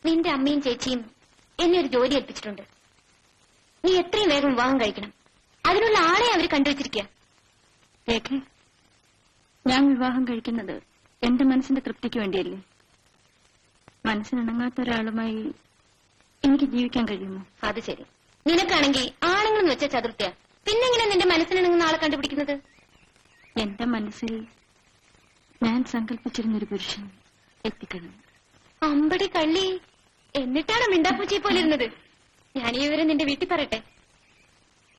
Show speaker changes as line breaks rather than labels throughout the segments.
നിന്റെ അമ്മയും ചേച്ചിയും എന്നെ ഒരു ജോലി ഏൽപ്പിച്ചിട്ടുണ്ട്. നീ എത്രയും വേഗം വിവാഹം കഴിക്കണം. അതിനുള്ള ആളെ അവർ കണ്ടുവച്ചിരിക്കുക.
രേഖ, ഞാൻ വിവാഹം കഴിക്കുന്നത് എന്റെ മനസ്സിന്റെ തൃപ്തിക്ക് വേണ്ടിയല്ലേ? മനസ്സിനിണങ്ങാത്ത ഒരാളുമായി എനിക്ക് ജീവിക്കാൻ കഴിയുമോ?
അത് ശരി. നിനക്കാണെങ്കിൽ ആണുങ്ങളെന്ന് വെച്ച ചതുർത്ഥ്യ. പിന്നെങ്ങനെ നിന്റെ മനസ്സിനിണങ്ങുന്ന ആളെ കണ്ടുപിടിക്കുന്നത്?
എന്റെ മനസ്സിൽ ഞാൻ സങ്കല്പിച്ചിരുന്നൊരു പുരുഷൻ എത്തിക്കഴിഞ്ഞു.
അമ്പടി കള്ളി, എന്നിട്ടാണ് മിണ്ടാപ്പൂച്ചിയെ പോലെ ഇരുന്നത്. ഞാൻ ഈ വിവരം നിന്റെ വീട്ടിൽ പറയട്ടെ.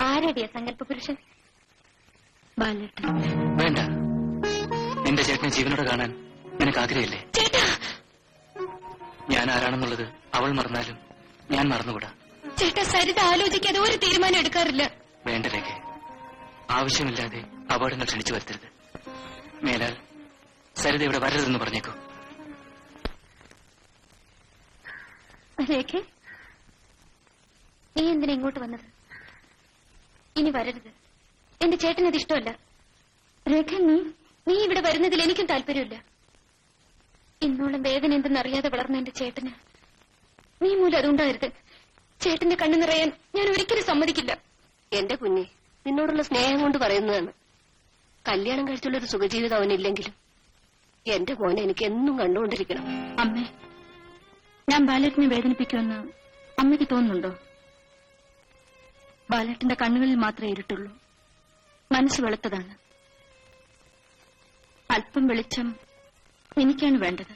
ആരടിയ സങ്കല്പ പുരുഷൻ?
ബാലേട്ടൻ.
വേണ്ട, നിന്റെ ചേട്ടനെ ജീവനോടെ കാണാൻ നിനക്ക് ആഗ്രഹമില്ലേ?
ചേട്ടാ,
ഞാൻ ആരാണെന്നുള്ളത് അവൾ മറന്നാലും ഞാൻ മറന്നുകൂടാ.
ചേട്ടാ, സരിത ആലോചിക്കാതെ ഒരു തീരുമാനം എടുക്കാറില്ല.
വേണ്ട രേഖ, ആവശ്യമില്ലാതെ അപകടങ്ങൾ ക്ഷണിച്ചു വരുത്തരുത്. മേലാൽ സരിത ഇവിടെ വരരുതെന്ന് പറഞ്ഞേക്കൂ.
രേഖ, നീ എന്തിനാ ഇങ്ങോട്ട് വന്നത്? ഇനി വരരുത്. എന്റെ ചേട്ടനത് ഇഷ്ടമല്ല. രേഖ, നീ ഇവിടെ വരുന്നതിൽ എനിക്കും താല്പര്യമില്ല. ഇന്നോളം വേദന എന്തെന്നറിയാതെ വളർന്ന എന്റെ ചേട്ടന് നീ മൂലം അതുണ്ടായിരുത്. ചേട്ടന്റെ കണ്ണു നിറയാൻ ഞാൻ ഒരിക്കലും സമ്മതിക്കില്ല.
എന്റെ കുഞ്ഞെ, നിന്നോടുള്ള സ്നേഹം കൊണ്ട് പറയുന്നതാണ്. കല്യാണം കഴിച്ചുള്ളൊരു സുഖജീവിതം അവനില്ലെങ്കിലും എന്റെ മോനെ എനിക്ക് എന്നും കണ്ടുകൊണ്ടിരിക്കണം.
അമ്മേ, ഞാൻ ബാലേട്ടനെ വേദനിപ്പിക്കുമെന്ന് അമ്മയ്ക്ക് തോന്നുന്നുണ്ടോ? ബാലേട്ടന്റെ കണ്ണുകളിൽ മാത്രമേ ഇരുട്ടുള്ളൂ. മനസ്സ് വെളുത്തതാണ്. അല്പം വെളിച്ചം എനിക്കാണ് വേണ്ടത്.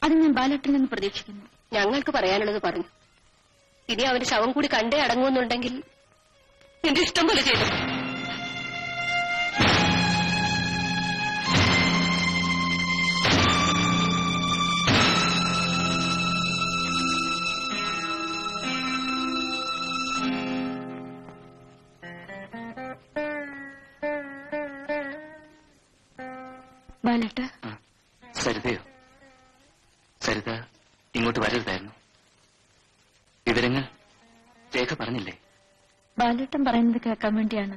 അത് ഞാൻ ബാലേട്ടനിൽ നിന്ന് പ്രതീക്ഷിക്കുന്നു.
ഞങ്ങൾക്ക് പറയാനുള്ളത് പറഞ്ഞു. ഇനി അവന്റെ ശവം കൂടി കണ്ടേ അടങ്ങുമെന്നുണ്ടെങ്കിൽ എന്റെ ഇഷ്ടം പോലെ ചെയ്തു.
ബാലേട്ട.
സരിതയോ? സരിത ഇങ്ങോട്ട് വരരുതായിരുന്നു. വിവരങ്ങൾ രേഖ പറഞ്ഞില്ലേ?
ബാലേട്ടൻ പറയുന്നത് കേൾക്കാൻ വേണ്ടിയാണ്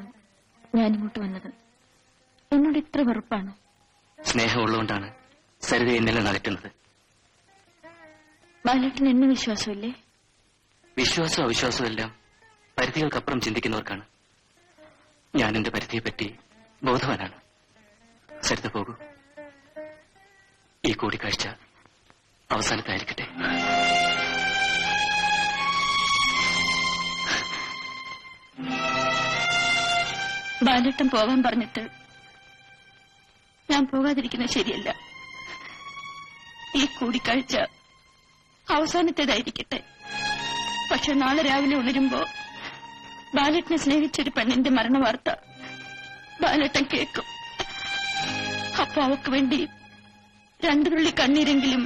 ഞാൻ ഇങ്ങോട്ട് വന്നത്. എന്നോട് ഇത്ര വെറുപ്പാണോ?
സ്നേഹമുള്ളതുകൊണ്ടാണ് സരിത എന്നിൽ അകറ്റുന്നത്.
ബാലേട്ടൻ എന്നെ വിശ്വാസമില്ലേ?
വിശ്വാസവും അവിശ്വാസവും എല്ലാം പരിധികൾക്കപ്പുറം ചിന്തിക്കുന്നവർക്കാണ്. ഞാൻ എന്റെ പരിധിയെപ്പറ്റി ബോധവാനാണ്. സരിത പോകൂ. ഈ കൂടിക്കാഴ്ച അവസാനത്തായിരിക്കട്ടെ.
ബാലേട്ടൻ പോകാൻ പറഞ്ഞിട്ട് ഞാൻ പോകാതിരിക്കുന്നത് ശരിയല്ല. ഈ കൂടിക്കാഴ്ച അവസാനത്തേതായിരിക്കട്ടെ. പക്ഷെ നാളെ രാവിലെ ഉണരുമ്പോ ബാലേട്ടനെ സ്നേഹിച്ചൊരു പെണ്ണിന്റെ മരണവാർത്ത ബാലേട്ടൻ കേൾക്കും. അപ്പൊ അവക്ക് വേണ്ടി 2 തുള്ളി കണ്ണീരെങ്കിലും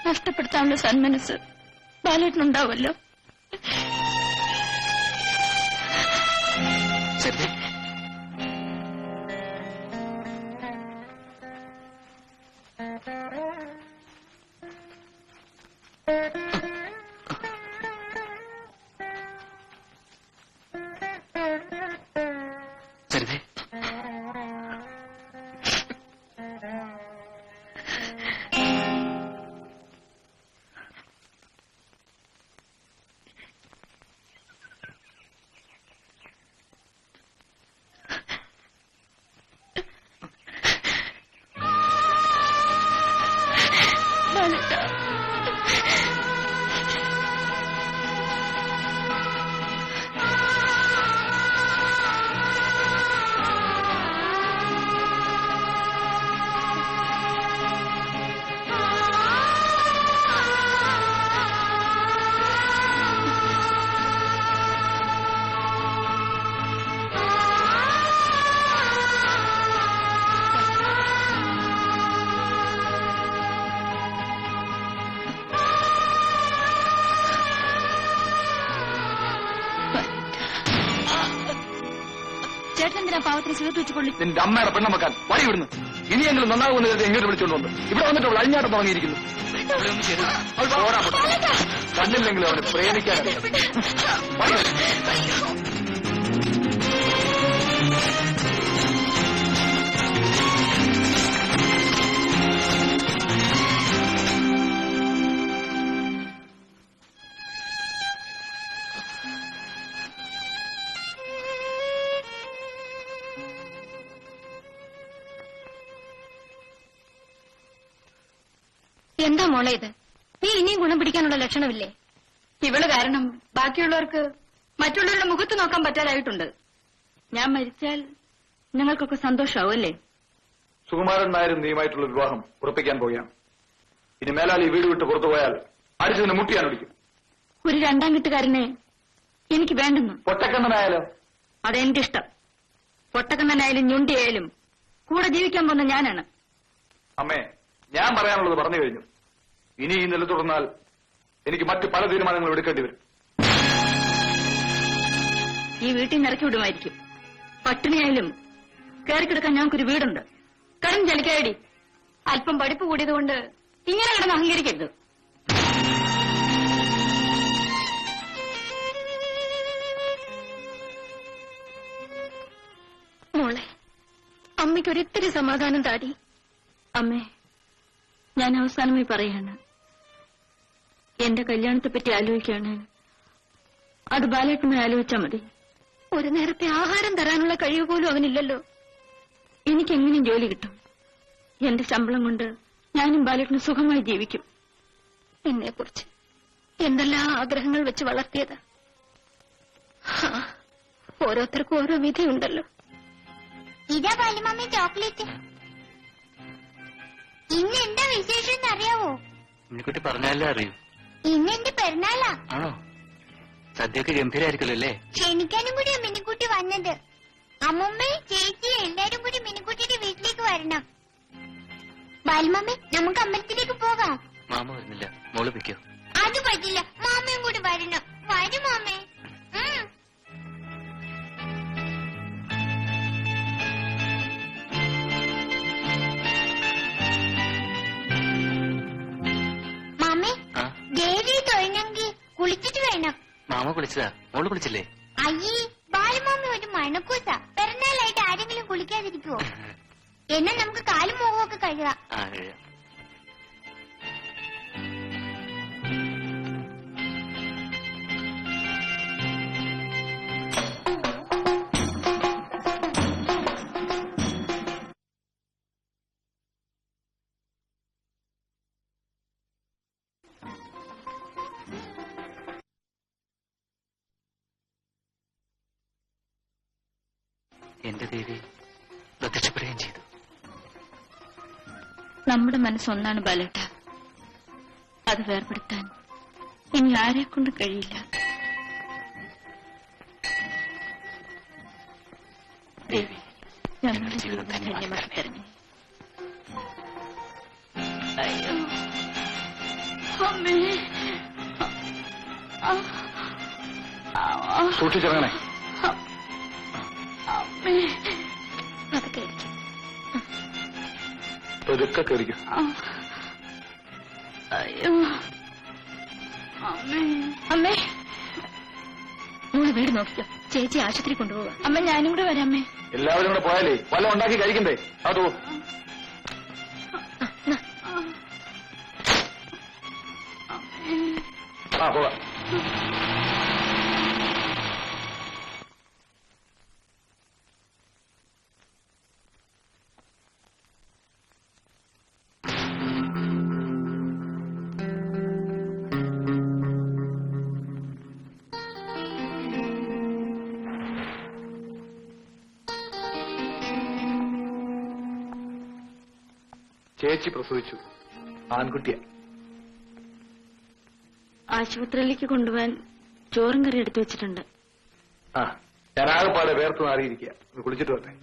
നഷ്ടപ്പെടുത്താനുള്ള സന്മനസ് ബാലേട്ടനുണ്ടാവുമല്ലോ.
സരിത, സരിത,
ചേട്ടനെന്തിനാ പാവത്തിന് സിഗരറ്റ് വെച്ചുകൊള്ളി?
നിന്റെ അമ്മയുടെ പെണ്ണമക്കാൻ വഴി വിടുന്നു. ഇനിയെങ്കിലും നന്നാകുമെന്ന് കരുതി എങ്ങോട്ട് വിളിച്ചുകൊണ്ടുവന്നു. ഇവിടെ വന്നിട്ട് അവൾ അഴിഞ്ഞാട്ടം തുടങ്ങിയിരിക്കുന്നു. കണ്ടില്ലെങ്കിലും അവനെ പ്രേമിക്കാനറിയാം.
എന്താ മോളെ ഇത്? നീ ഇനിയും ഗുണം പിടിക്കാനുള്ള ലക്ഷണമില്ലേ?
ഇവള് കാരണം ബാക്കിയുള്ളവർക്ക് മറ്റുള്ളവരുടെ മുഖത്ത് നോക്കാൻ പറ്റാതായിട്ടുണ്ട്. ഞാൻ മരിച്ചാൽ നിങ്ങൾക്കൊക്കെ സന്തോഷമാവും അല്ലേ?
സുകുമാരൻ നായരും നീയുമായിട്ടുള്ള വിവാഹം ഉറപ്പിക്കാൻ പോവുകയാണ്. ഇനി മേലാൽ ഈ വീട് വിട്ട് പുറത്തു പോയാൽ അടിച്ചതിന് മുട്ടിയാൻ ഒടിക്കും.
ഒരു രണ്ടാം കെട്ടുകാരനെ എനിക്ക് വേണ്ടെന്നു.
പൊട്ടക്കണ്ണനായാലോ?
അതെനിക്കിഷ്ടം. പൊട്ടക്കണ്ണനായാലും ഞുണ്ടിയായാലും കൂടെ ജീവിക്കാൻ പോകുന്ന ഞാനാണ്.
അമ്മേ, ഞാൻ പറയാനുള്ളത് പറഞ്ഞു കഴിഞ്ഞു. ഇനി ഈ നില തുടർന്നാൽ എനിക്ക് മറ്റു പല തീരുമാനങ്ങളും എടുക്കേണ്ടി വരും.
ഈ വീട്ടിൽ നിന്ന് ഇറക്കി വിടുമായിരിക്കും. പട്ടിണിയായാലും കയറിക്കിടക്കാൻ ഞങ്ങൾക്കൊരു വീടുണ്ട്. കടം ചലിക്കായടി. അല്പം പഠിപ്പ് കൂടിയതുകൊണ്ട് ഇങ്ങനെ കിടന്ന് അഹങ്കരിക്കരുത്.
മോളെ, അമ്മയ്ക്കൊരിത്തിരി സമാധാനം താടി.
അമ്മേ, ഞാൻ അവസാനമായി പറയാണ്, എന്റെ കല്യാണത്തെപ്പറ്റി ആലോചിക്കാണ്. അത് ബാലേട്ടനെ ആലോചിച്ചാൽ മതി.
ഒരു നേരത്തെ ആഹാരം തരാനുള്ള കഴിവ് പോലും അവനില്ലല്ലോ.
എനിക്കെങ്ങനെയും ജോലി കിട്ടും. എന്റെ ശമ്പളം കൊണ്ട് ഞാനും ബാലേട്ടന് സുഖമായി ജീവിക്കും.
എന്നെക്കുറിച്ച് എന്തെല്ലാം ആഗ്രഹങ്ങൾ വെച്ച് വളർത്തിയതാ. ഓരോരുത്തർക്കും ഓരോ വിധിയുണ്ടല്ലോ.
ഇതാ ബാലുമമ്മി ചോക്ലേറ്റ്. ഇന്ന് എന്താ വിശേഷം എന്നറിയാവോ?
മിനിക്കുട്ടി പറഞ്ഞാലേ അറിയൂ.
ഇന്ന് എന്റെ പെരുന്നാളാ.
ആണോ? സദ്യയൊക്കെ ഗംഭീരായിരിക്കുമല്ലോ അല്ലേ?
ക്ഷണിക്കാനും കൂടിയാ മിനിക്കുട്ടി വന്നത്. അമ്മമ്മയും ചേച്ചി എല്ലാരും കൂടി മിനിക്കുട്ടിയുടെ വീട്ടിലേക്ക് വരണം. ബാലുമമ്മി, നമുക്ക് അമ്പലത്തിലേക്ക് പോകാം.
മാമ വരുന്നില്ല, മോള് വെക്കോ?
അത് പറ്റില്ല, മാമയും കൂടി വരണം. വരും മാമേ. മാമേ, ദേവി തൊഴണമെങ്കിൽ കുളിച്ചിട്ട് വേണം.
മാമ കുളിച്ചതാ, മോള് കുളിച്ചില്ലേ?
അയ്യേ, ബാലുമാമി ഒരു മണക്കൂസ. പിറന്നാളായിട്ട് ആരെങ്കിലും കുളിക്കാതിരിക്കുവോ? എന്നാ നമുക്ക് കാലും മുഖവും ഒക്കെ കഴുകാം.
എന്റെ ദേവി പ്രത്യക്ഷപ്പെടുകയും ചെയ്തു.
നമ്മുടെ മനസ്സൊന്നാണ് ബാലേട്ട. അത് വേർപെടുത്താൻ ഇനി ആരെ കൊണ്ട് കഴിയില്ല.
ദേവി,
ഞങ്ങളുടെ ജീവിതം ധന്യമാക്കി തരണേ. അയ്യോ അമ്മേ,
സൂക്ഷിച്ചിറങ്ങണേ.
അമ്മേ,
അതൊക്കെ ഇരിക്കും.
ഇതൊക്കെ കയറിക്കും.
അയ്യോ അമ്മേ. അമ്മേ,
മോള് വീട് നോക്കിക്കോ. ചേച്ചി ആശുപത്രി കൊണ്ടുപോവാ.
അമ്മ ഞാനും കൂടെ വരാമേ.
എല്ലാവരും കൂടെ പോയാലേ വല്ല ഉണ്ടാക്കി കഴിക്കണ്ടേ? അതോ പോകാം. ചേച്ചി പ്രസവിച്ചു. ആൺകുട്ടിയ.
ആശുപത്രിയിലേക്ക് കൊണ്ടുപോകാൻ ചോറും കറി എടുത്തു വെച്ചിട്ടുണ്ട്.
ഞാൻ ആകെപ്പാടെ വേർത്ത് മാറിയിരിക്കുക. കുളിച്ചിട്ട് വരട്ടെ.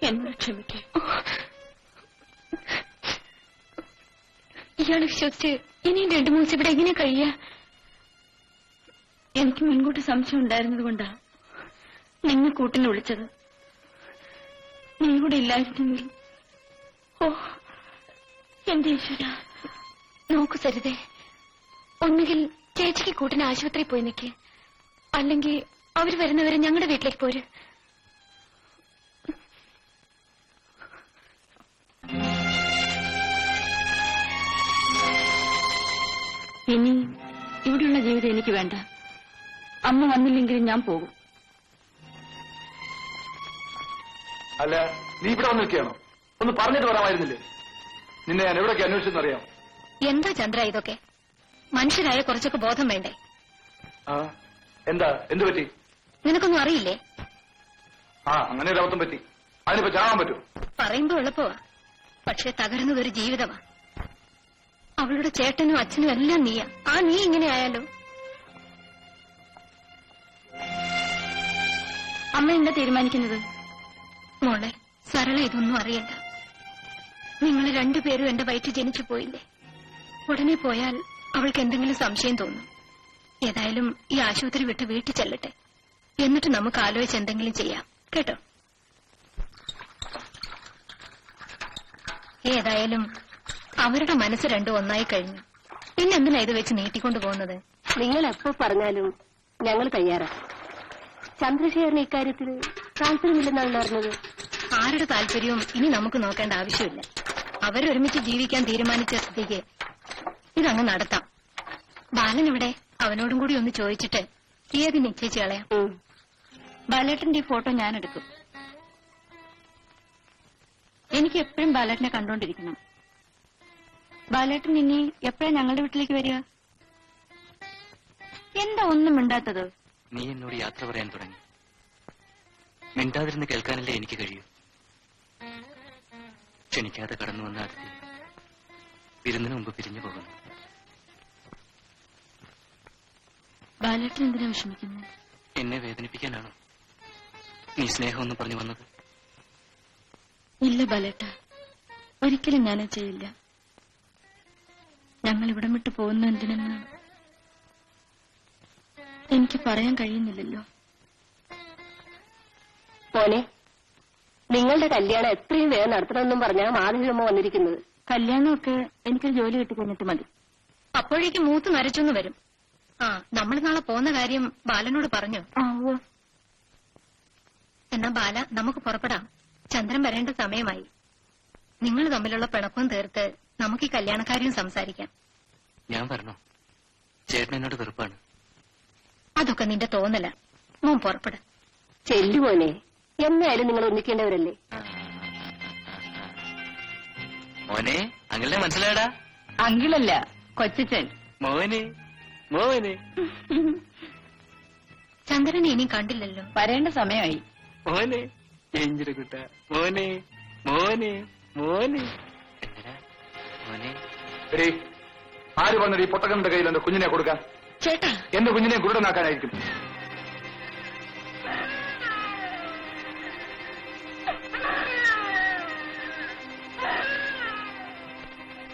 എന്നോട് ക്ഷമിക്കേ.
ഇയാള് വിശ്വസിച്ച് ഇനിയും 2 ദിവസം ഇവിടെ എങ്ങനെ കഴിയാ?
എനിക്ക് മുൻകൂട്ടി സംശയം ഉണ്ടായിരുന്നത് കൊണ്ടാ നിങ്ങൾ കൂട്ടിന് വിളിച്ചത്. നീ കൂടെ ഇല്ലായിരുന്നെങ്കിൽ. ഓ എന്റെ ഈശ്വര.
നോക്കൂ സരിതേ, ഒന്നുകിൽ ചേച്ചിക്ക് കൂട്ടിന് ആശുപത്രിയിൽ പോയി നിൽക്ക്, അല്ലെങ്കിൽ അവര് വരുന്നവരെ ഞങ്ങളുടെ വീട്ടിലേക്ക് പോര്.
ഇനി ഇവിടെയുള്ള ജീവിതം എനിക്ക് വേണ്ട. അമ്മ വന്നില്ലെങ്കിലും ഞാൻ പോകും.
അല്ല, നീ ഇവിടെ വന്ന് നിൽക്കുകയാണോ? ഒന്ന് പറഞ്ഞിട്ട് വരാമായിരുന്നില്ലേ? നിന്നെ ഞാൻ എവിടെയൊക്കെ അന്വേഷിച്ചെന്നറിയാം.
എന്താ ചന്ദ്ര ഇതൊക്കെ? മനുഷ്യരായ കുറച്ചൊക്കെ ബോധം വേണ്ടേ?
എന്താ, എന്ത് പറ്റി?
നിനക്കൊന്നും അറിയില്ലേ?
അങ്ങനെ ഒരു അബദ്ധം പറ്റി. അതിനിപ്പോ ചാവാൻ പറ്റുമോ?
പറയുമ്പോ എളുപ്പമാ, പക്ഷെ തകരുന്നതൊരു ജീവിതമാ. അവളുടെ ചേട്ടനും അച്ഛനും എല്ലാം നീയാ. നീ ഇങ്ങനെ ആയാലോ?
അമ്മ എന്താ തീരുമാനിക്കുന്നത്?
മോളെ, സരള ഇതൊന്നും അറിയണ്ട. നിങ്ങൾ 2 പേരും എന്റെ വയറ്റിൽ ജനിച്ചു പോയില്ലേ? ഉടനെ പോയാൽ അവൾക്ക് എന്തെങ്കിലും സംശയം തോന്നും. ഏതായാലും ഈ ആശുപത്രി വിട്ട് വീട്ടിൽ ചെല്ലട്ടെ, എന്നിട്ട് നമുക്ക് ആലോചിച്ച് എന്തെങ്കിലും ചെയ്യാം, കേട്ടോ? ഏതായാലും അവരുടെ മനസ്സ് 2 ഒന്നായി കഴിഞ്ഞു. പിന്നെന്തിനാ ഇത് വെച്ച് നീട്ടിക്കൊണ്ടു പോകുന്നത്?
നിങ്ങൾ എപ്പോ പറഞ്ഞാലും ഞങ്ങൾ തയ്യാറാ. ചന്ദ്രശേഖരന് ഇക്കാര്യത്തിൽ താല്പര്യമില്ലെന്നാണ് പറഞ്ഞത്.
ആരുടെ താല്പര്യവും ഇനി നമുക്ക് നോക്കേണ്ട ആവശ്യമില്ല. അവരൊരുമിച്ച് ജീവിക്കാൻ തീരുമാനിച്ച സ്ഥിതിക്ക് ഇതങ്ങ് നടത്താം. ബാലൻ ഇവിടെ, അവനോടും കൂടി ഒന്ന് ചോദിച്ചിട്ട് തീയതി നിശ്ചയിച്ച് കളയാം.
ബാലേട്ടന്റെ ഈ ഫോട്ടോ ഞാൻ എടുക്കും. എനിക്ക് എപ്പോഴും ബാലേട്ടനെ കണ്ടോണ്ടിരിക്കണം. ബാലേട്ടൻ ഇനി എപ്പോഴാ ഞങ്ങളുടെ വീട്ടിലേക്ക് വരിക? എന്താ ഒന്നും മിണ്ടാത്തത്?
നീ എന്നോട് യാത്ര പറയാൻ തുടങ്ങി. മിണ്ടാതിരുന്ന് കേൾക്കാനല്ലേ എനിക്ക് കഴിയൂ. ക്ഷണിക്കാതെ കടന്നു വന്ന അതിഥി വിരുന്നിന് മുമ്പ് പിരിഞ്ഞു പോകുന്നു.
ബാലേട്ടൻ എന്തിനാ വിഷമിക്കുന്നത്?
എന്നെ വേദനിപ്പിക്കാനാണോ നീ സ്നേഹമൊന്നും പറഞ്ഞു വന്നത്?
ഇല്ല ബാലേട്ട, ഒരിക്കലും ഞാനത് ചെയ്യില്ല. ഞങ്ങൾ ഇവിടം വിട്ടു പോകുന്ന എന്തിനെന്ന് എനിക്ക് പറയാൻ കഴിയുന്നില്ലല്ലോ.
മോനെ, നിങ്ങളുടെ കല്യാണം എത്രയും വേഗം നടത്തണമെന്നും പറഞ്ഞാ മാധവിയമ്മ വന്നിരിക്കുന്നത്.
കല്യാണമൊക്കെ എനിക്കൊരു ജോലി കിട്ടി കഴിഞ്ഞിട്ട് മതി.
അപ്പോഴേക്ക് മൂത്ത് നരച്ചൊന്നു വരും. നമ്മൾ നാളെ പോകുന്ന കാര്യം ബാലനോട് പറഞ്ഞു. എന്നാ ബാല, നമുക്ക് പുറപ്പെടാം. ചന്ദ്രൻ വരേണ്ട സമയമായി. നിങ്ങൾ തമ്മിലുള്ള പിണക്കവും തീർത്ത് നമുക്ക് ഈ കല്യാണക്കാര്യം സംസാരിക്കാം.
ഞാൻ പറഞ്ഞോ, ചേട്ടൻ എന്നോട് വെറുപ്പാണ്.
അതൊക്കെ നിന്റെ തോന്നല. മോൻ പുറപ്പെട.
ചെല്ലുമോനെ, എന്നായാലും നിങ്ങൾ ഒന്നിക്കേണ്ടവരല്ലേ.
മോനെ, അങ്ങനെ മനസ്സിലായടാ?
അങ്കിളല്ല, കൊച്ചച്ചൻ.
മോനെ മോനെ.
ചന്ദ്രനെ ഇനി കണ്ടില്ലല്ലോ.
വരേണ്ട സമയമായി.
മോനെ കുട്ട, മോനെ മോനെ മോനെ. എന്നടാ മോനെ?
ആര് വന്നിട്ട് ഈ പൊട്ടകന്റെ കയ്യിൽ എന്റെ കുഞ്ഞിനെ കൊടുക്കാൻ?
ചേട്ടാ,
എന്റെ കുഞ്ഞിനെ കുരുടനാക്കാനായിരിക്കും.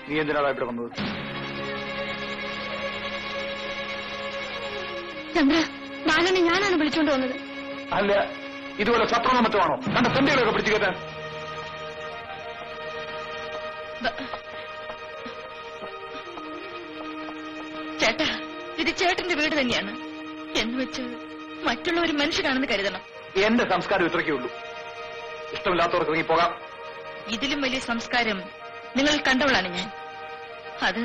നീ എന്തിനാണ് ഇവിടെ വന്നത്?
ചന്ദ്ര, ബാലനെ ഞാനാണ് വിളിച്ചോണ്ട് വന്നത്.
അല്ല, ഇതുപോലെ ശത്രുവോ മറ്റോ ആണോ കണ്ട തെണ്ടികളൊക്കെ പിടിച്ചു കേട്ടാൻ?
ചേട്ടാ, ഇത് ചേട്ടന്റെ വീട് തന്നെയാണ് എന്ന് വെച്ച് മറ്റുള്ളവർ മനുഷ്യരാണെന്ന് കരുതണം.
എന്റെ സംസ്കാരം ഇത്രയ്ക്കേ ഉള്ളൂ. ഇഷ്ടമില്ലാത്തവർക്ക് ഇറങ്ങി പോകാം.
ഇതിലും വലിയ സംസ്കാരം നിങ്ങൾ കണ്ടവളാണ് ഞാൻ. അത്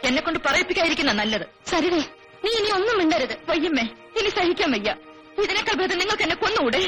എന്നെ കൊണ്ട് പറയിപ്പിക്കാതിരിക്കുന്ന നല്ലത്.
സരിതേ, നീ ഇനി ഒന്നും മിണ്ടരുത്.
വയ്യമ്മേ, ഇനി സഹിക്കാൻ വയ്യ. ഇതിനേക്കാൾ ഭേദം നിങ്ങൾക്ക് എന്നെ കൊന്നുകൂടെ?